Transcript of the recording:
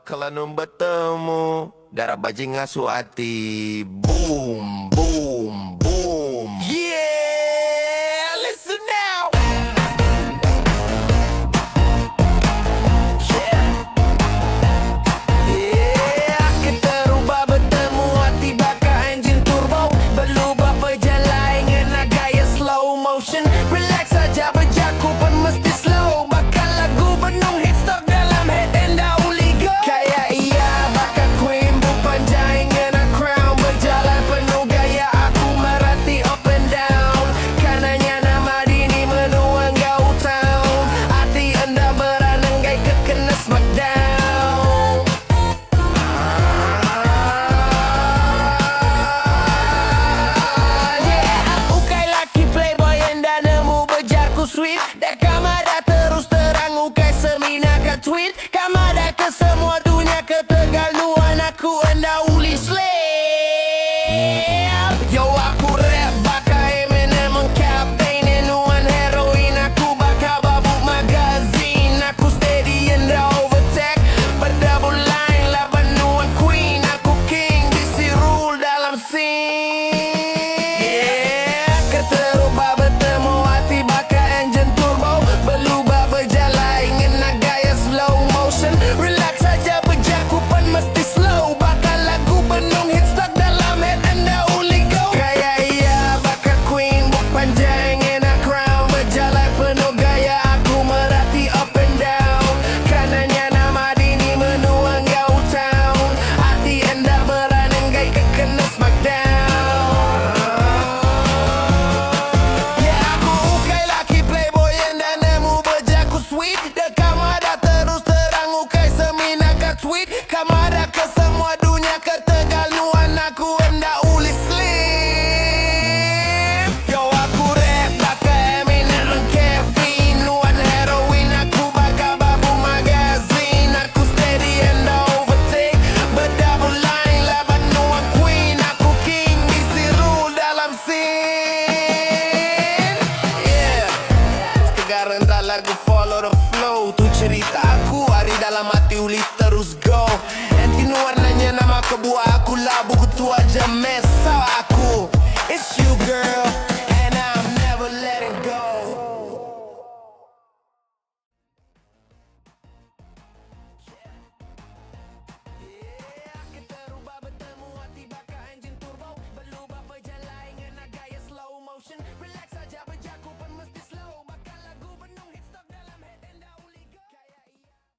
bakalan nung bertemu. Darah bajing ngasuh hati. Boom, boom, boom. Yeah, listen now. Yeah, kita rubah bertemu hati bakal engine turbo. Berubah perjalanan dengan gaya slow motion. Relax saja berjaku pun mesti slow. Bakal lagu penuh hit stock dalam head and dauli go. Kayak iya bakal queen berpanjang dengan crown. Berjalan penuh gaya aku merhati up and down. Kanannya nama dini menuang gau town. Hati anda beranenggai kekena smackdown. Yeah, ukai laki playboy yang dah nemu bejarku sweet. Dah kamada terus terang ukai semina ke tweet. Kamada ke semua dunia ke tegal nuan aku anda uli slave. Yo aku rap bakal Eminem caffeine nuan heroin. Aku bakal babuk magazine. Aku steady and dah overtake. Berdouble line laban nuan queen. Aku king bisi rule dalam scene. Yeah, keterubah bertemu hati bakal engine turbo. Berubah berjalan dengan gaya slow motion. Relax saja berjaku pun mesti slow. Bakal lagu penuh hit stock dalam head and dauli go. Kayak iya bakal queen buk panjang dengan crown. Berjalan penuh gaya aku merhati up and down. Kanannya nama dini menuang gau town. Hati anda beranenggai kekena smackdown. Ya aku ukai laki playboy yang dah nemu berjaku sweet. Dekam ada terus terang ukai semina ke tweet. Kamada ke semua dunia ke tegal nuan aku enda uli slim. Yo aku rap bakal Eminem dan caffeine. Nuan heroin aku bakal babu magazine. Aku steady and overtake. Berdouble line laban nuan queen. Aku king bisi rule dalam scene. Yeah, setegar rentak lagu follow the flow. Tu cerita aku hari dalam hati uli terus go. Nanti warnanya nama kebuah aku labu ketua aja mesau aku. It's you girl and I'm never let